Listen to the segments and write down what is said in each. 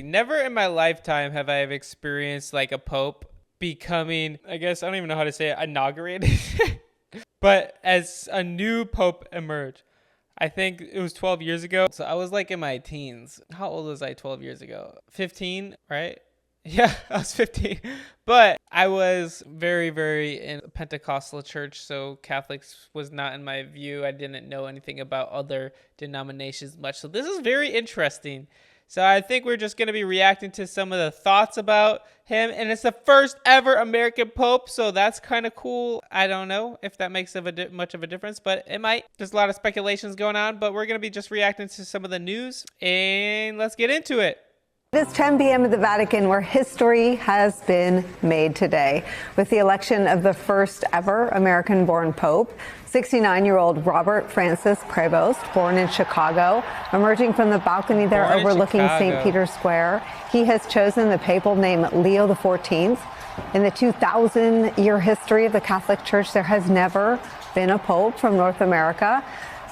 Never in my lifetime have I ever experienced like a pope becoming, I guess, I don't even know how to say it, inaugurated. But as a new pope emerged, I think it was 12 years ago. So I was like in my teens. How old was I 12 years ago? 15, right? Yeah, I was 15. But I was very, very in a Pentecostal church. So Catholics was not in my view. I didn't know anything about other denominations much. So this is very interesting. So I think we're just going to be reacting to some of the thoughts about him. And it's the first ever American Pope. So that's kind of cool. I don't know if that makes much of a difference, but it might. There's a lot of speculations going on, but we're going to be just reacting to some of the news. And let's get into it. It is 10 p.m. at the Vatican, where history has been made today with the election of the first ever American-born Pope. 69-year-old Robert Francis Prevost, born in Chicago, emerging from the balcony there overlooking St. Peter's Square. He has chosen the papal name Leo XIV. In the 2,000-year history of the Catholic Church, there has never been a pope from North America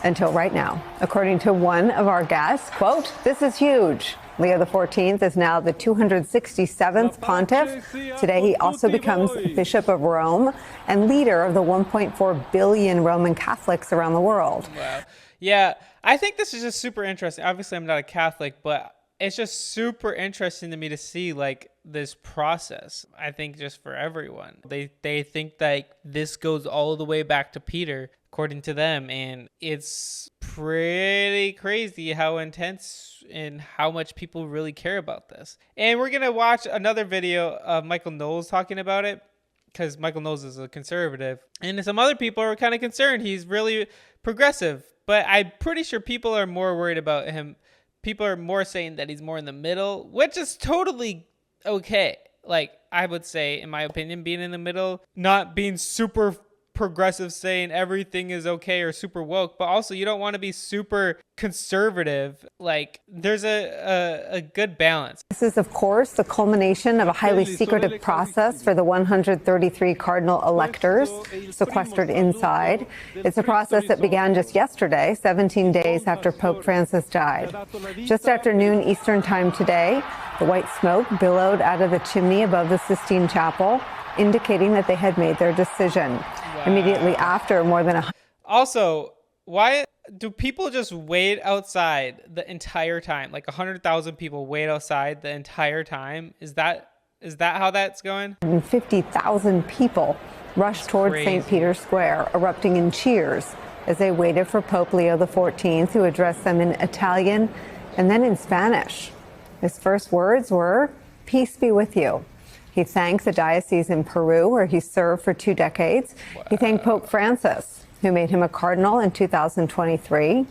until right now. According to one of our guests, quote, "This is huge." Leo XIV is now the 267th Pontiff. Today, he also becomes Bishop of Rome and leader of the 1.4 billion Roman Catholics around the world. Wow. Yeah, I think this is just super interesting. Obviously, I'm not a Catholic, but it's just super interesting to me to see like this process. I think just for everyone, they think that this goes all the way back to Peter, according to them, and it's pretty crazy how intense and how much people really care about this. And we're gonna watch another video of Michael Knowles talking about it, because Michael Knowles is a conservative, and some other people are kind of concerned he's really progressive, but I'm pretty sure people are more worried about him. People are more saying that he's more in the middle, which is totally okay. Like, I would say, in my opinion, being in the middle, not being super progressive, saying everything is okay, or super woke, but also you don't want to be super conservative. Like, there's a good balance. This is, of course, the culmination of a highly secretive process for the 133 cardinal electors sequestered inside. It's a process that began just yesterday, 17 days after Pope Francis died. Just after noon Eastern time today, the white smoke billowed out of the chimney above the Sistine Chapel, indicating that they had made their decision. Wow. Immediately after, more than a... Also, why do people just wait outside the entire time? Like 100,000 people wait outside the entire time? Is that how that's going? 50,000 people rushed towards St. Peter's Square, erupting in cheers as they waited for Pope Leo XIV to address them in Italian and then in Spanish. His first words were, "Peace be with you." He thanked the diocese in Peru, where he served for 2 decades. Wow. He thanked Pope Francis, who made him a cardinal in 2023.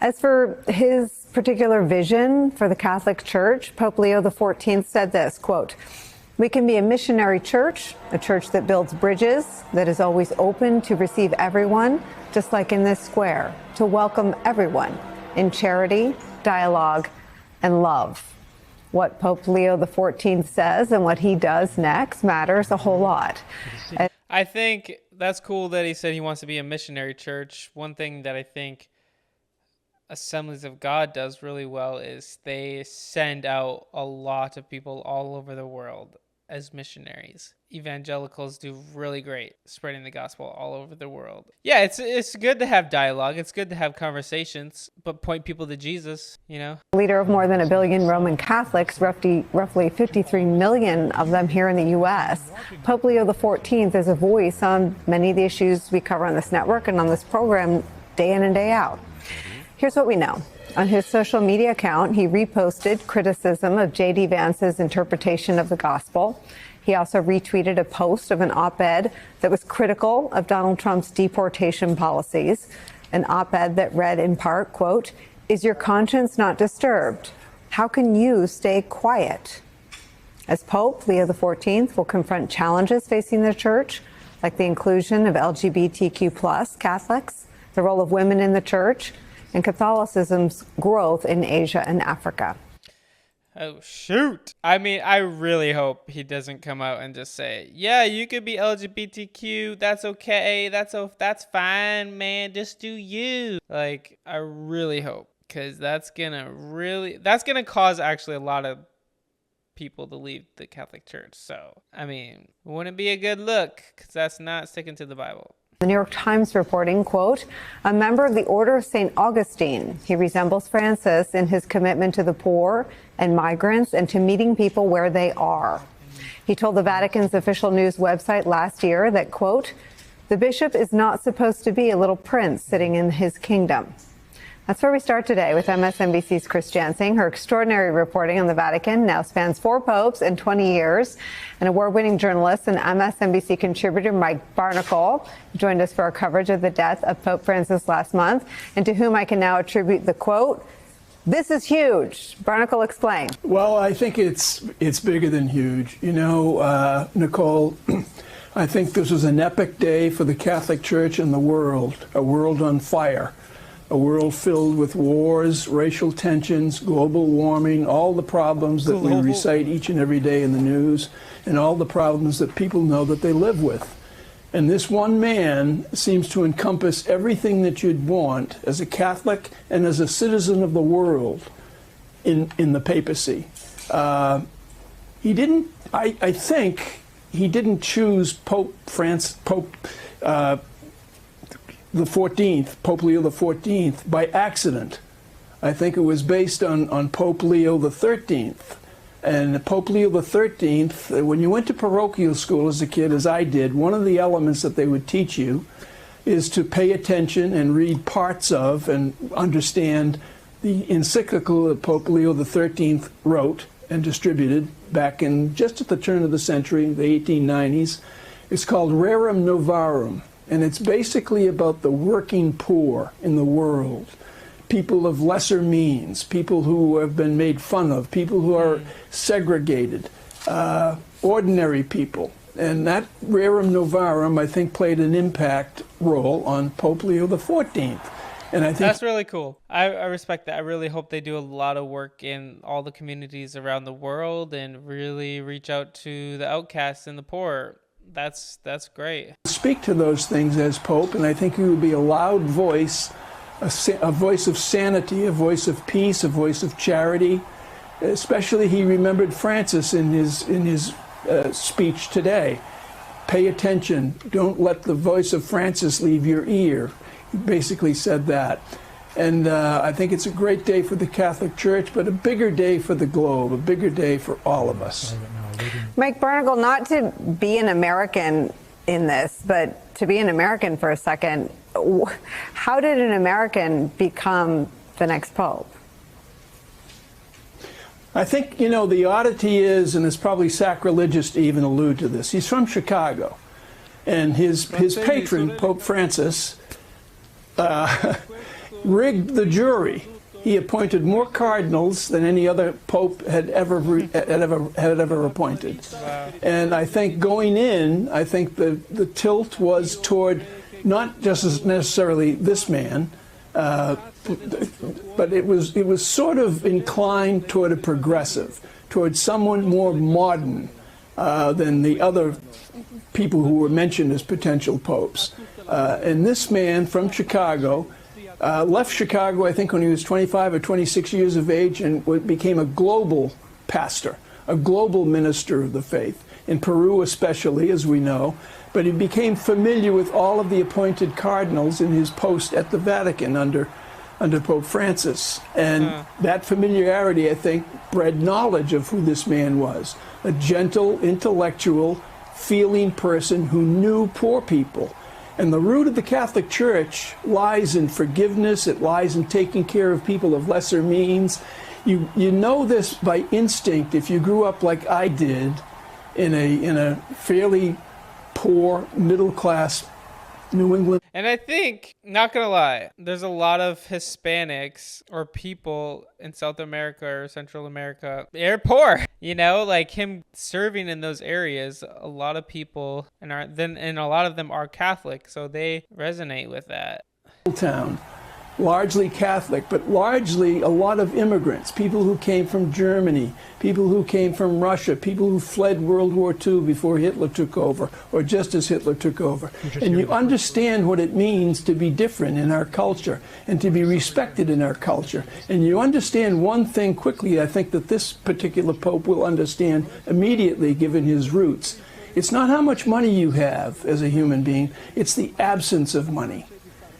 As for his particular vision for the Catholic Church, Pope Leo XIV said this, quote, "We can be a missionary church, a church that builds bridges, that is always open to receive everyone, just like in this square, to welcome everyone in charity, dialogue, and love." What Pope Leo XIV says and what he does next matters a whole lot. I think that's cool that he said he wants to be a missionary church. One thing that I think Assemblies of God does really well is they send out a lot of people all over the world as missionaries. Evangelicals do really great spreading the gospel all over the world. Yeah, it's good to have dialogue. It's good to have conversations, but point people to Jesus, you know? Leader of more than 1 billion Roman Catholics, roughly 53 million of them here in the U.S., Pope Leo XIV is a voice on many of the issues we cover on this network and on this program day in and day out. Here's what we know. On his social media account, he reposted criticism of J.D. Vance's interpretation of the gospel. He also retweeted a post of an op-ed that was critical of Donald Trump's deportation policies, an op-ed that read in part, quote, "Is your conscience not disturbed? How can you stay quiet?" As Pope, Leo XIV will confront challenges facing the church, like the inclusion of LGBTQ+ Catholics, the role of women in the church, and Catholicism's growth in Asia and Africa. Oh, shoot. I mean, I really hope he doesn't come out and just say, yeah, you could be LGBTQ. That's okay. That's fine, man. Just do you. Like, I really hope, because that's going to cause actually a lot of people to leave the Catholic Church. So, I mean, wouldn't be a good look, because that's not sticking to the Bible. The New York Times reporting, quote, a member of the Order of St. Augustine. He resembles Francis in his commitment to the poor and migrants and to meeting people where they are. He told the Vatican's official news website last year that, quote, the bishop is not supposed to be a little prince sitting in his kingdom. That's where we start today with MSNBC's Chris Jansing. Her extraordinary reporting on the Vatican now spans 4 popes in 20 years. An award-winning journalist and MSNBC contributor, Mike Barnicle, joined us for our coverage of the death of Pope Francis last month, and to whom I can now attribute the quote, this is huge. Barnicle, explain. Well, I think it's bigger than huge. You know, Nicole, I think this was an epic day for the Catholic Church and the world, a world on fire. A world filled with wars, racial tensions, global warming, all the problems that we recite each and every day in the news, and all the problems that people know that they live with. And this one man seems to encompass everything that you'd want as a Catholic and as a citizen of the world in the papacy. He didn't, I think, he didn't choose Pope the 14th, Pope Leo the 14th, by accident. I think it was based on Pope Leo the 13th. And Pope Leo the 13th, when you went to parochial school as a kid, as I did, one of the elements that they would teach you is to pay attention and read parts of and understand the encyclical that Pope Leo the 13th wrote and distributed back in just at the turn of the century, the 1890s. It's called Rerum Novarum. And it's basically about the working poor in the world, people of lesser means, people who have been made fun of, people who are segregated, ordinary people. And that Rerum Novarum, I think, played an impact role on Pope Leo XIV. And I think that's really cool. I respect that. I really hope they do a lot of work in all the communities around the world and really reach out to the outcasts and the poor. That's great. Speak to those things as Pope, and I think he would be a loud voice, a voice of sanity, a voice of peace, a voice of charity. Especially, he remembered Francis in his speech today. Pay attention. Don't let the voice of Francis leave your ear. He basically said that. And I think it's a great day for the Catholic Church, but a bigger day for the globe, a bigger day for all of us. Mike Barnicle, not to be an American in this, but to be an American for a second, how did an American become the next pope? I think, you know, the oddity is, and it's probably sacrilegious to even allude to this, he's from Chicago. And his patron, Pope Francis, rigged the jury. He appointed more cardinals than any other pope had ever appointed. Wow. And I think going in, I think the tilt was toward not just necessarily this man, but it was sort of inclined toward a progressive, toward someone more modern than the other people who were mentioned as potential popes. And this man from Chicago left Chicago, I think, when he was 25 or 26 years of age, and became a global pastor, a global minister of the faith, in Peru especially, as we know. But he became familiar with all of the appointed cardinals in his post at the Vatican under Pope Francis. And that familiarity, I think, bred knowledge of who this man was. A gentle, intellectual, feeling person who knew poor people. And the root of the Catholic Church lies in forgiveness. It lies in taking care of people of lesser means. You know this by instinct if you grew up like I did in a fairly poor, middle-class New England. And I think, not gonna lie, there's a lot of Hispanics or people in South America or Central America. They're poor, you know, like him serving in those areas. A lot of people and a lot of them are Catholic, so they resonate with that. Town, largely Catholic, but largely a lot of immigrants, people who came from Germany, people who came from Russia, people who fled World War II before Hitler took over, or just as Hitler took over. And you understand what it means to be different in our culture and to be respected in our culture. And you understand one thing quickly, I think that this particular Pope will understand immediately, given his roots. It's not how much money you have as a human being, it's the absence of money.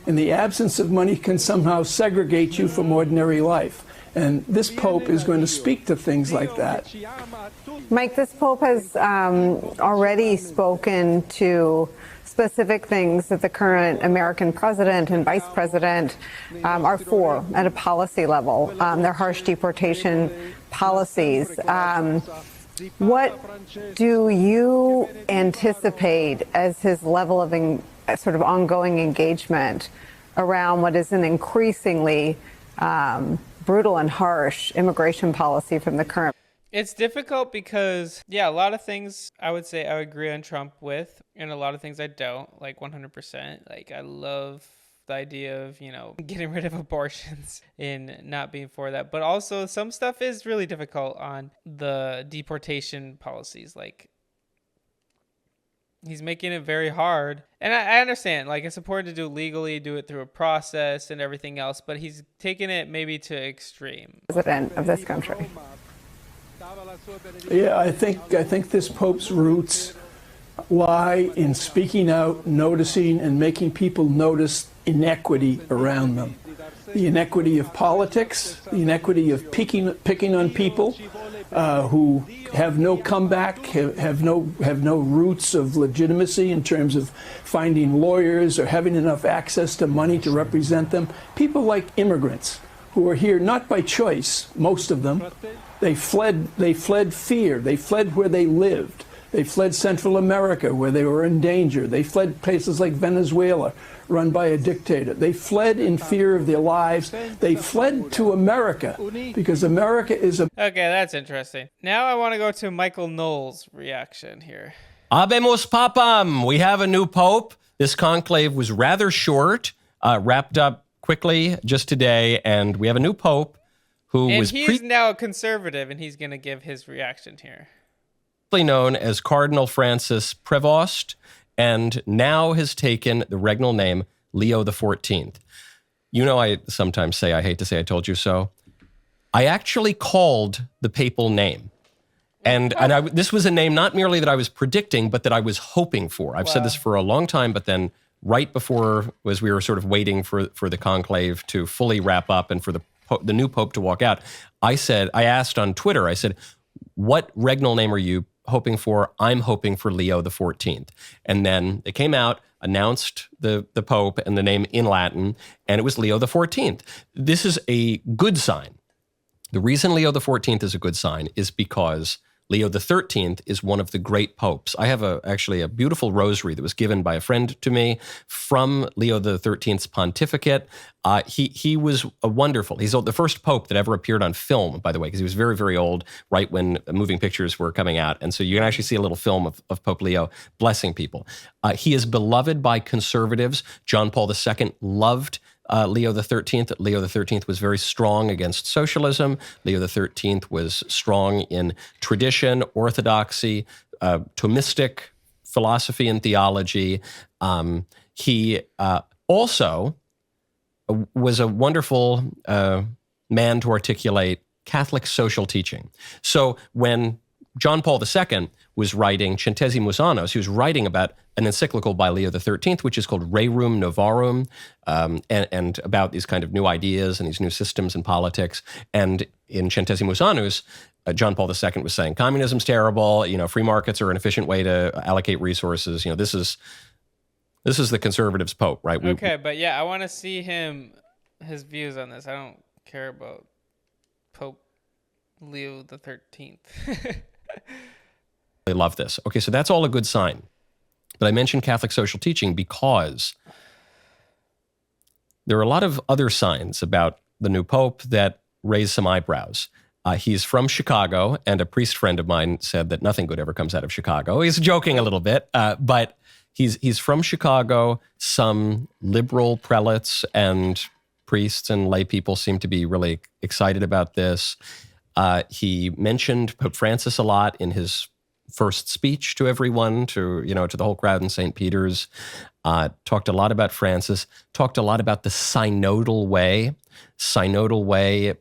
And the absence of money can somehow segregate you from ordinary life. And this Pope is going to speak to things like that. Mike, this Pope has already spoken to specific things that the current American president and vice president are for at a policy level, their harsh deportation policies. What do you anticipate as his level of sort of ongoing engagement around what is an increasingly brutal and harsh immigration policy from the current? It's difficult because, a lot of things I would say I would agree on Trump with, and a lot of things I don't, like 100%. Like, I love the idea of, getting rid of abortions and not being for that. But also some stuff is really difficult on the deportation policies. Like, he's making it very hard. And I understand, like, it's important to do it legally, do it through a process and everything else, but he's taking it maybe to extreme. President of this country. Yeah, I think this Pope's roots lie in speaking out, noticing, and making people notice inequity around them. The inequity of politics, the inequity of picking on people who have no comeback, have no roots of legitimacy in terms of finding lawyers or having enough access to money to represent them. People like immigrants who are here not by choice, most of them. They fled fear. They fled where they lived. They fled Central America, where they were in danger. They fled places like Venezuela, run by a dictator. They fled in fear of their lives. They fled to America because America is a... Okay, that's interesting. Now I want to go to Michael Knowles' reaction here. Habemus Papam. We have a new pope. This conclave was rather short, wrapped up quickly just today, and we have a new pope who and was... he's now a conservative, and he's going to give his reaction here. Known as Cardinal Francis Prevost, and now has taken the regnal name Leo XIV. I sometimes say, I hate to say I told you so. I actually called the papal name. And this was a name not merely that I was predicting, but that I was hoping for. I've said this for a long time, but then right before, as we were sort of waiting for the conclave to fully wrap up and for the new pope to walk out, I asked on Twitter, I said, what regnal name are you hoping for? I'm hoping for Leo XIV. And then they came out, announced the Pope and the name in Latin, and it was Leo XIV. This is a good sign. The reason Leo XIV is a good sign is because Leo XIII is one of the great popes. I have actually a beautiful rosary that was given by a friend to me from Leo XIII's pontificate. He was a wonderful. He's the first pope that ever appeared on film, by the way, because he was very, very old, right when moving pictures were coming out. And so you can actually see a little film of Pope Leo blessing people. He is beloved by conservatives. John Paul II loved Leo XIII. Leo XIII was very strong against socialism. Leo XIII was strong in tradition, orthodoxy, Thomistic philosophy and theology. He also was a wonderful man to articulate Catholic social teaching. So when John Paul II was writing Centesimus Annus, he was writing about an encyclical by Leo XIII, which is called Rerum Novarum, and about these kind of new ideas and these new systems in politics. And in Centesimus Annus, John Paul II was saying, communism's terrible, free markets are an efficient way to allocate resources. This is the conservatives' pope, right? But I want to see his views on this. I don't care about Pope Leo XIII. I love this. Okay, so that's all a good sign. But I mentioned Catholic social teaching because there are a lot of other signs about the new pope that raise some eyebrows. He's from Chicago, and a priest friend of mine said that nothing good ever comes out of Chicago. He's joking a little bit, but he's from Chicago. Some liberal prelates and priests and lay people seem to be really excited about this. He mentioned Pope Francis a lot in his first speech to everyone, to the whole crowd in St. Peter's. Talked a lot about Francis, talked a lot about the synodal way. Synodal way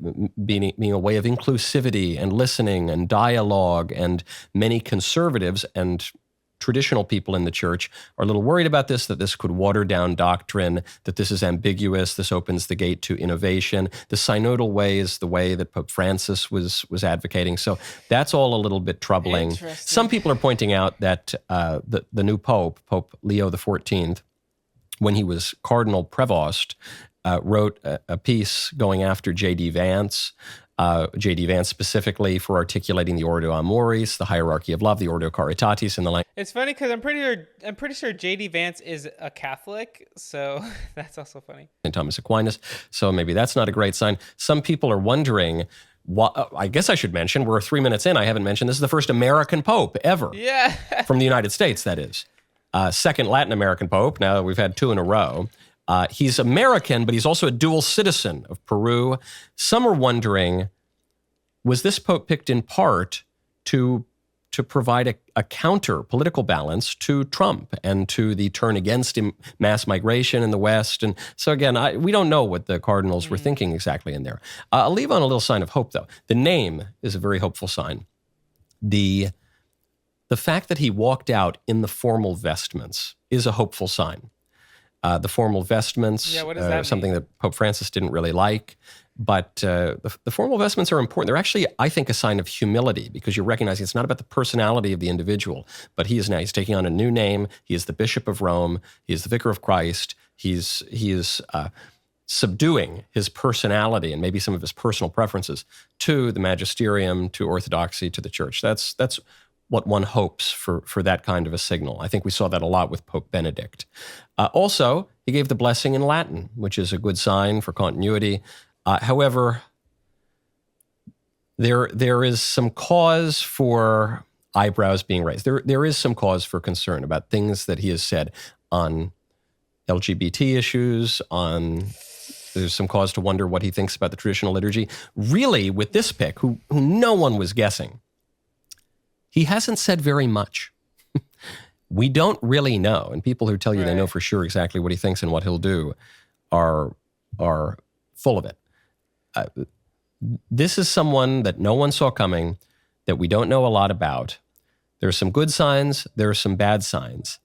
being a way of inclusivity and listening and dialogue, and many conservatives and traditional people in the church are a little worried about this, that this could water down doctrine, that this is ambiguous, this opens the gate to innovation. The synodal way is the way that Pope Francis was advocating. So that's all a little bit troubling. Some people are pointing out that the new Pope Leo XIV, when he was Cardinal Prevost, wrote a piece going after J.D. Vance, specifically for articulating the Ordo Amoris, the hierarchy of love, the Ordo Caritatis, and the like. It's funny because I'm pretty sure J.D. Vance is a Catholic, so that's also funny. And Thomas Aquinas, so maybe that's not a great sign. Some people are wondering. I guess I should mention, we're 3 minutes in, I haven't mentioned, this is the first American Pope ever. Yeah. From the United States, that is. Second Latin American Pope. Now we've had 2 in a row. He's American, but he's also a dual citizen of Peru. Some are wondering, was this Pope picked in part to provide a counter political balance to Trump and to the turn against mass migration in the West? And so again, we don't know what the cardinals were thinking exactly in there. I'll leave on a little sign of hope, though. The name is a very hopeful sign. The fact that he walked out in the formal vestments is a hopeful sign. The formal vestments, what does that mean? Something that Pope Francis didn't really like. But the formal vestments are important. They're actually, I think, a sign of humility, because you're recognizing it's not about the personality of the individual, but he's taking on a new name. He is the Bishop of Rome. He is the Vicar of Christ. He is subduing his personality and maybe some of his personal preferences to the magisterium, to orthodoxy, to the church. That's what one hopes for that kind of a signal. I think we saw that a lot with Pope Benedict. Also, he gave the blessing in Latin, which is a good sign for continuity. However, there is some cause for eyebrows being raised. There is some cause for concern about things that he has said on LGBT issues, there's some cause to wonder what he thinks about the traditional liturgy. Really, with this pick, who no one was guessing, he hasn't said very much. We don't really know. And people who tell you they know for sure exactly what he thinks and what he'll do are full of it. This is someone that no one saw coming, that we don't know a lot about. There are some good signs. There are some bad signs.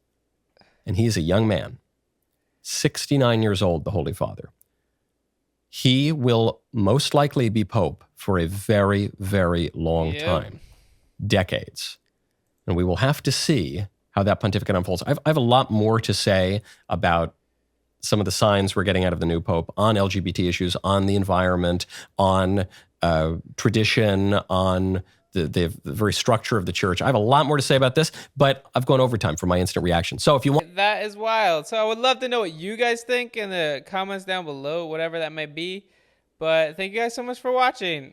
And he's a young man, 69 years old, the Holy Father. He will most likely be Pope for a very, very long time. Decades. And we will have to see how that pontificate unfolds. I have a lot more to say about some of the signs we're getting out of the new Pope on LGBT issues, on the environment, on tradition, on the very structure of the church. I have a lot more to say about this, but I've gone over time for my instant reaction. So if you want... That is wild. So I would love to know what you guys think in the comments down below, whatever that might be. But thank you guys so much for watching.